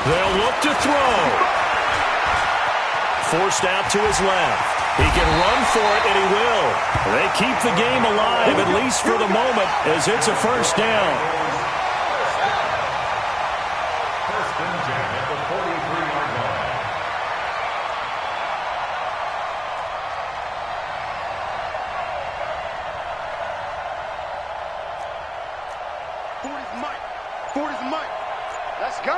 Speaker 4: They'll look to throw. Forced out to his left. He can run for it, and he will. They keep the game alive, at least for the moment, as it's a 1st down.
Speaker 5: 1st and 10 at the 43-yard line.
Speaker 6: Forty's Mike. Let's go.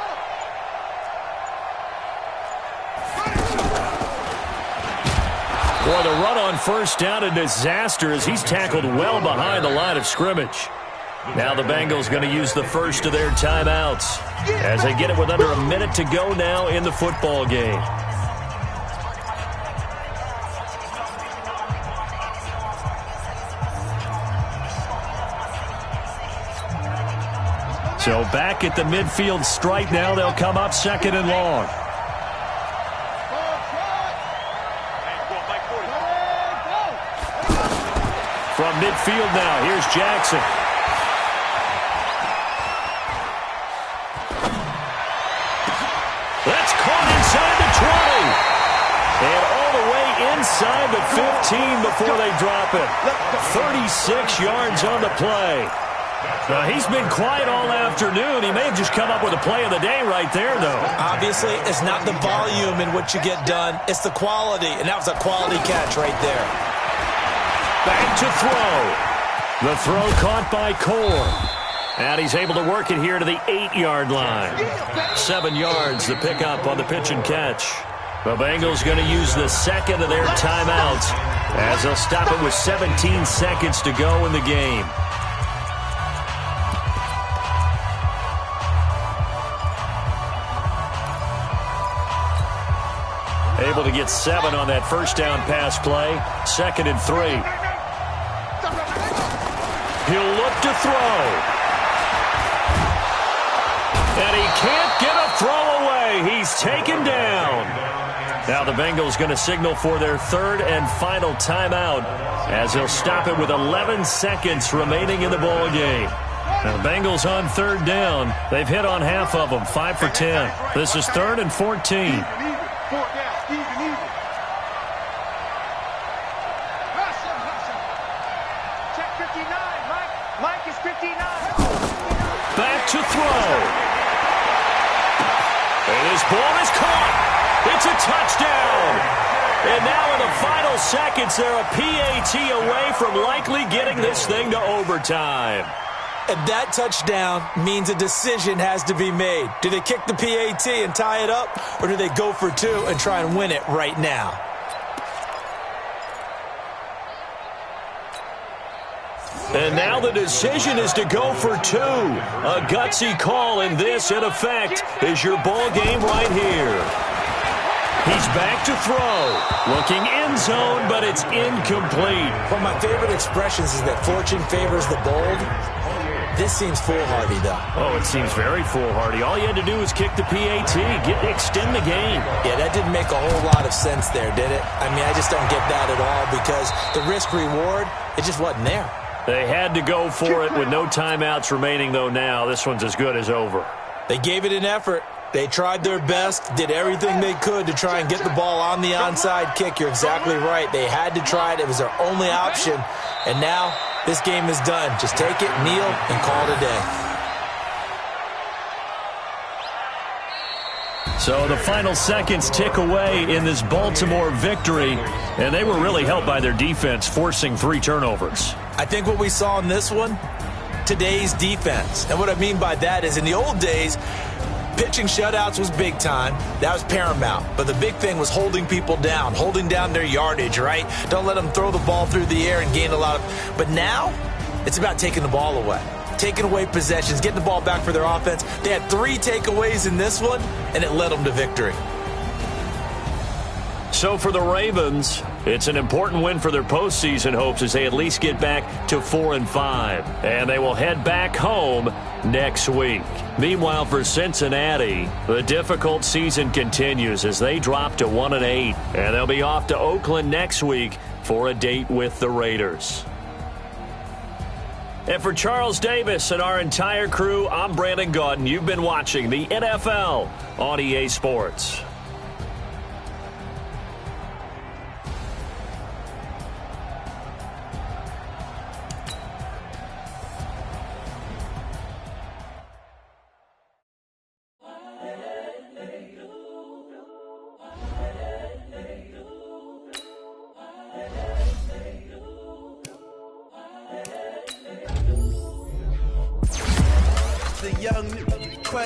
Speaker 4: Boy, the run on 1st down, a disaster as he's tackled well behind the line of scrimmage. Now the Bengals going to use the first of their timeouts as they get it with under a minute to go now in the football game. So back at the midfield stripe now, they'll come up 2nd and long. From midfield now, here's Jackson. That's caught inside the 20. And all the way inside the 15 before they drop it. 36 yards on the play. Now, he's been quiet all afternoon. He may have just come up with a play of the day right there, though.
Speaker 7: Obviously, it's not the volume in which you get done. It's the quality, and that was a quality catch right there.
Speaker 4: Back to throw. The throw caught by Core. And he's able to work it here to the 8-yard line. 7 yards, the pickup on the pitch and catch. The Bengals going to use the 2nd of their timeouts as they'll stop it with 17 seconds to go in the game. Able to get 7 on that 1st down pass play. 2nd and 3. He'll look to throw. And he can't get a throw away. He's taken down. Now the Bengals going to signal for their 3rd and final timeout as they'll stop it with 11 seconds remaining in the ball game. Now the Bengals on 3rd down. They've hit on half of them, 5 for 10. This is 3rd and 14. Back to throw. And his ball is caught. It's a touchdown. And now in the final seconds, they're a PAT away from likely getting this thing to overtime.
Speaker 7: And that touchdown means a decision has to be made. Do they kick the PAT and tie it up, or do they go for two and try and win it right now?
Speaker 4: And now the decision is to go for two. A gutsy call, and this, in effect, is your ball game right here. He's back to throw. Looking end zone, but it's incomplete.
Speaker 7: One of my favorite expressions is that fortune favors the bold. This seems foolhardy, though.
Speaker 4: Oh, it seems very foolhardy. All you had to do was kick the PAT, extend the game.
Speaker 7: Yeah, that didn't make a whole lot of sense there, did it? I mean, I just don't get that at all because the risk-reward, it just wasn't there.
Speaker 4: They had to go for it with no timeouts remaining, though, now. This one's as good as over.
Speaker 7: They gave it an effort. They tried their best, did everything they could to try and get the ball on the onside kick. You're exactly right. They had to try it. It was their only option. And now this game is done. Just take it, kneel, and call it a day.
Speaker 4: So the final seconds tick away in this Baltimore victory, and they were really helped by their defense, forcing 3 turnovers.
Speaker 7: I think what we saw in this one, today's defense. And what I mean by that is in the old days, pitching shutouts was big time. That was paramount. But the big thing was holding people down, holding down their yardage, right? Don't let them throw the ball through the air and gain a lot of... But now, it's about taking the ball away. Taking away possessions, getting the ball back for their offense. They had 3 takeaways in this one, and it led them to victory.
Speaker 4: So for the Ravens, it's an important win for their postseason hopes as they at least get back to 4-5. And they will head back home next week. Meanwhile, for Cincinnati, the difficult season continues as they drop to 1-8. And they'll be off to Oakland next week for a date with the Raiders. And for Charles Davis and our entire crew, I'm Brandon Gaudin. You've been watching the NFL on EA Sports.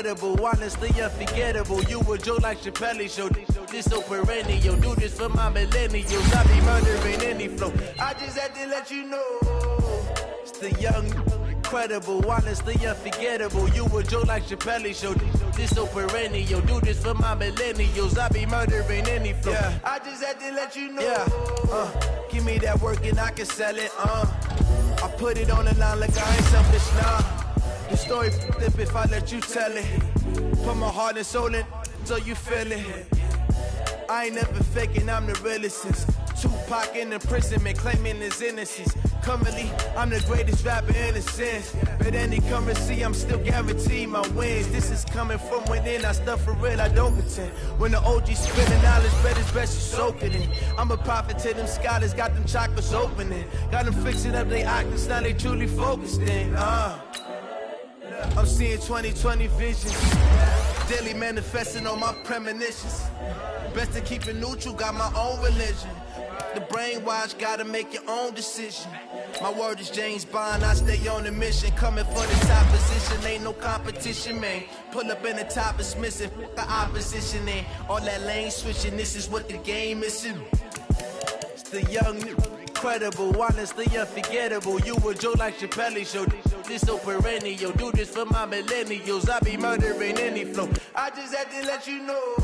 Speaker 9: Incredible, honestly unforgettable. You a Joe like Chappelle show. This so perennial. Do this for my millennials. I be murdering any flow. I just had to let you know. It's the young, incredible, honestly unforgettable. You a Joe like Chappelle show. This so perennial. Do this for my millennials. I be murdering any flow. Yeah. I just had to let you know. Yeah. Give me that work and I can sell it. I put it on the line like I ain't selfish now. The story flip if I let you tell it. Put my heart and soul in so you feel it. I ain't never faking, I'm the realest since Tupac in imprisonment, claiming his innocence. Currently, I'm the greatest rapper in a sense. But any currency, I'm still guaranteed my wins. This is coming from within, I stuff for real, I don't pretend. When the OG spilling knowledge, bet it's best you soak it in. I'm a prophet to them scholars, got them chakras opening. Got them fixing up their octaves, now they truly focused in. I'm seeing 2020 visions, daily manifesting on my premonitions. Best to keep it neutral, got my own religion. The brainwash, gotta make your own decision. My word is James Bond, I stay on the mission. Coming for the top position, ain't no competition, man. Pull up in the top, it's missing, the opposition ain't. All that lane switching, this is what the game is in. It's the young, incredible, honestly unforgettable. You a Joe like Chappelle show. This so perennial. Do this for my millennials. I be murdering any flow. I just had to let you know.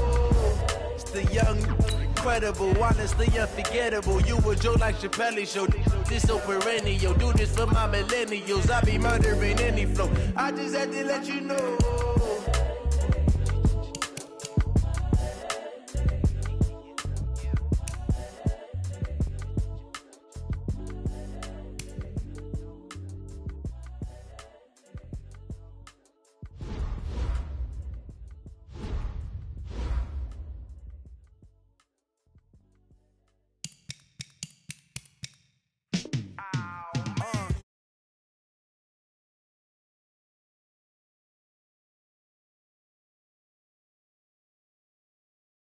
Speaker 9: It's the young, incredible, honestly unforgettable. You a Joe like Chappelle show. This so perennial. Do this for my millennials. I be murdering any flow. I just had to let you know.